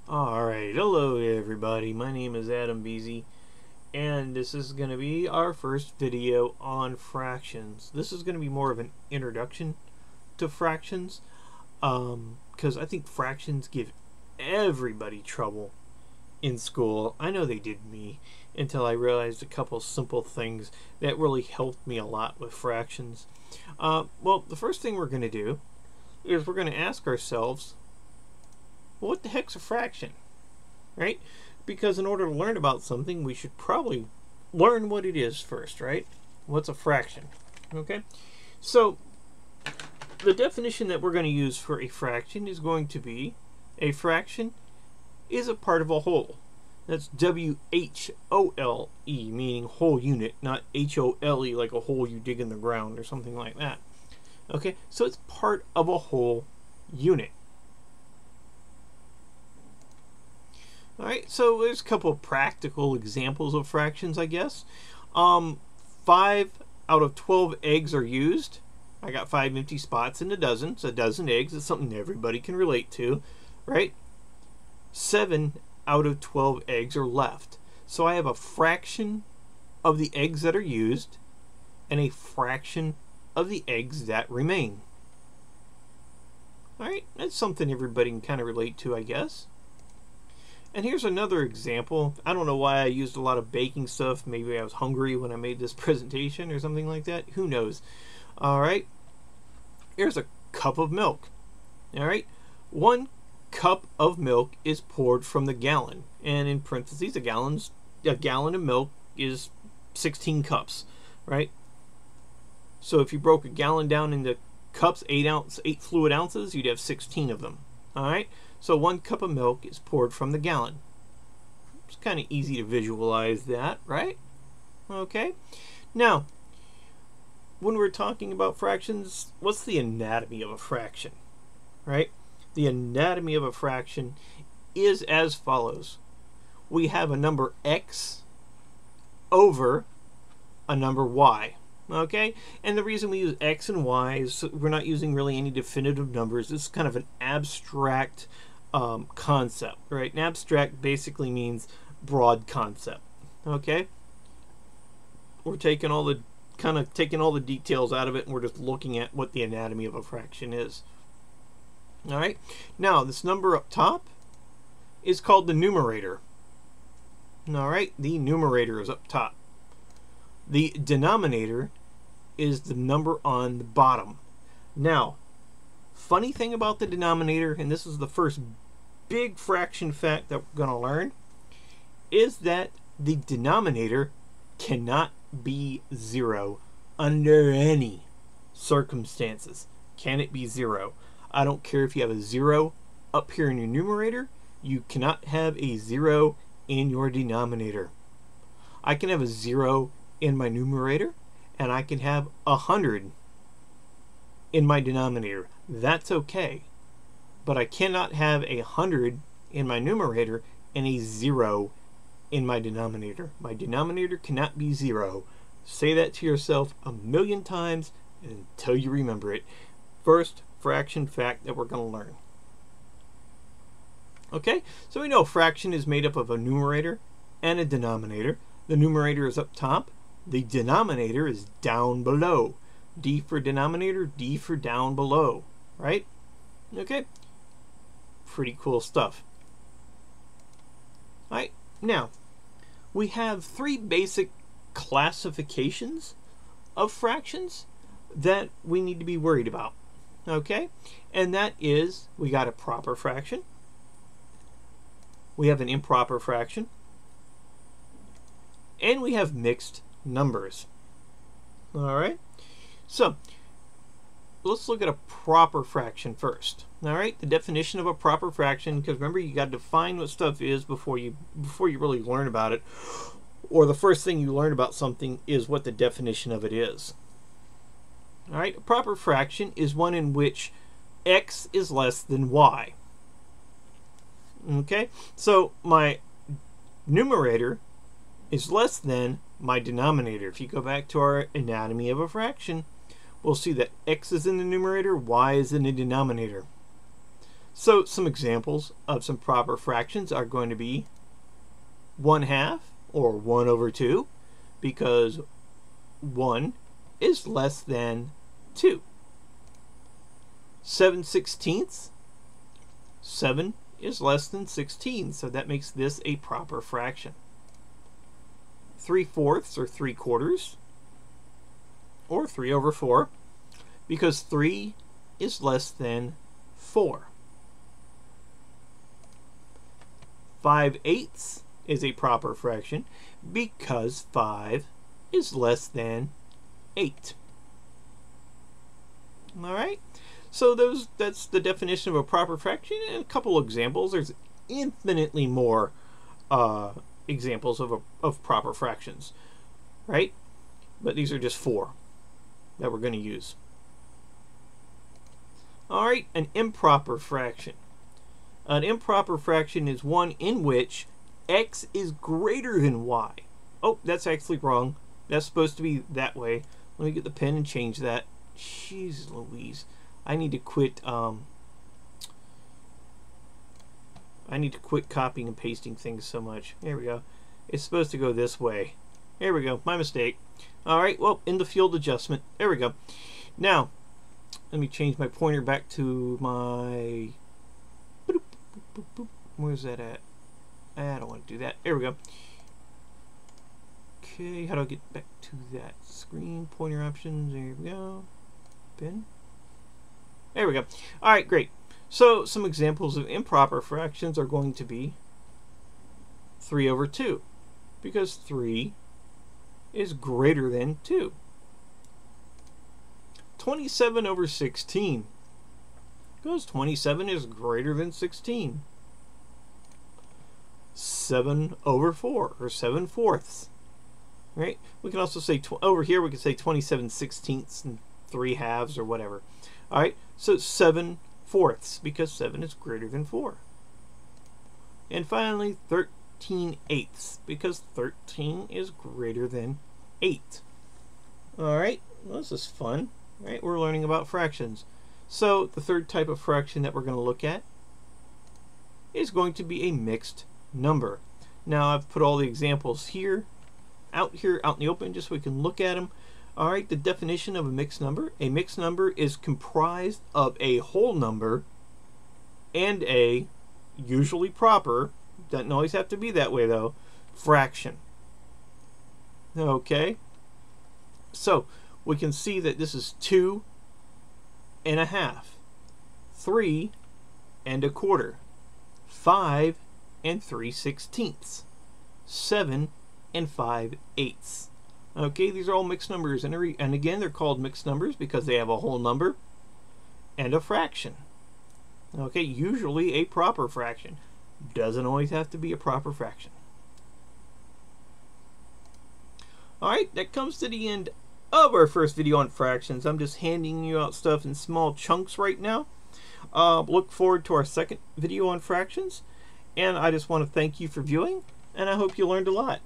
Alright, hello everybody, my name is Adam Beasy, and this is going to be our first video on fractions. This is going to be more of an introduction to fractions, because I think fractions give everybody trouble in school. I know they did me, until I realized a couple simple things that really helped me a lot with fractions. Well, the first thing we're going to do is we're going to ask ourselves, what the heck's a fraction, right? Because in order to learn about something, we should probably learn what it is first, right? What's a fraction? Okay, so the definition that we're going to use for a fraction is going to be a fraction is a part of a whole. That's W-H-O-L-E, meaning whole unit, not H-O-L-E like a hole you dig in the ground or something like that. Okay, so it's part of a whole unit. Alright, so there's a couple of practical examples of fractions, I guess. 5 out of 12 eggs are used. I got 5 empty spots in a dozen, so a dozen eggs is something everybody can relate to, right? 7 out of 12 eggs are left. So I have a fraction of the eggs that are used and a fraction of the eggs that remain. Alright, that's something everybody can kind of relate to, I guess. And here's another example. I don't know why I used a lot of baking stuff. Maybe I was hungry when I made this presentation or something like that. Who knows? Alright. Here's a cup of milk. Alright. 1 cup of milk is poured from the gallon. And in parentheses, a gallon of milk is 16 cups. Right? So if you broke a gallon down into cups, 8 fluid ounces, you'd have 16 of them. Alright. So 1 cup of milk is poured from the gallon. It's kind of easy to visualize that, right? Okay. Now, when we're talking about fractions, what's the anatomy of a fraction? Right? The anatomy of a fraction is as follows. We have a number x over a number y. Okay? And the reason we use x and y is we're not using really any definitive numbers. This is kind of an abstract concept, right? And abstract basically means broad concept. Okay? We're taking all the details out of it, and we're just looking at what the anatomy of a fraction is. Alright? Now, this number up top is called the numerator. Alright? The numerator is up top. The denominator is the number on the bottom. Now, funny thing about the denominator, and this is the first big fraction fact that we're going to learn, is that the denominator cannot be 0 under any circumstances. Can it be 0? I don't care if you have a 0 up here in your numerator, you cannot have a 0 in your denominator. I can have a 0 in my numerator, and I can have 100 in my denominator. That's okay. But I cannot have 100 in my numerator and a 0 in my denominator. My denominator cannot be 0. Say that to yourself a million times until you remember it. First fraction fact that we're going to learn. Okay, so we know a fraction is made up of a numerator and a denominator. The numerator is up top. The denominator is down below. D for denominator, D for down below. Right? Okay? Pretty cool stuff. Alright, now, we have 3 basic classifications of fractions that we need to be worried about. Okay? And that is, we got a proper fraction, we have an improper fraction, and we have mixed numbers. Alright? So, let's look at a proper fraction first. Alright? The definition of a proper fraction, because remember, you got to define what stuff is before you really learn about it. Or the first thing you learn about something is what the definition of it is. Alright? A proper fraction is one in which x is less than y. Okay? So, my numerator is less than my denominator. If you go back to our anatomy of a fraction, we'll see that x is in the numerator, y is in the denominator. So some examples of some proper fractions are going to be 1/2 or 1 over 2, because 1 is less than 2. 7/16, 7 is less than 16, so that makes this a proper fraction. 3/4 or 3/4, or 3 over 4, because 3 is less than 4. 5/8 is a proper fraction because 5 is less than 8. Alright, so that's the definition of a proper fraction and a couple examples. There's infinitely more examples of proper fractions, right? But these are just 4 that we're going to use. Alright, an improper fraction. An improper fraction is one in which x is greater than y. Oh, that's actually wrong. That's supposed to be that way. Let me get the pen and change that. Jeez Louise. I need to quit copying and pasting things so much. There we go. It's supposed to go this way. There we go. My mistake. Alright, well, in the field adjustment. There we go. Now, let me change my pointer back to my... Where's that at? I don't want to do that. There we go. Okay, how do I get back to that screen? Pointer options. There we go. Pen. There we go. Alright, great. So, some examples of improper fractions are going to be 3 over 2, because 3 is greater than 2. 27 over 16, because 27 is greater than 16. 7 over 4, or 7/4. Right? We can also say, over here we can say 27/16 and 3/2 or whatever. Alright, so 7/4, because 7 is greater than 4. And finally, 13/8, because 13 is greater than 8. Alright, well, this is fun. Right? We're learning about fractions. So the third type of fraction that we're going to look at is going to be a mixed number. Now I've put all the examples here out in the open just so we can look at them. Alright, the definition of a mixed number. A mixed number is comprised of a whole number and a, usually proper, doesn't always have to be that way though, fraction. Okay, so we can see that this is 2 1/2, 3 1/4, 5 3/16, 7 5/8. Okay, these are all mixed numbers, and again they're called mixed numbers because they have a whole number and a fraction. Okay, usually a proper fraction. Doesn't always have to be a proper fraction. Alright, that comes to the end of our first video on fractions. I'm just handing you out stuff in small chunks right now. Look forward to our second video on fractions, and I just want to thank you for viewing, and I hope you learned a lot.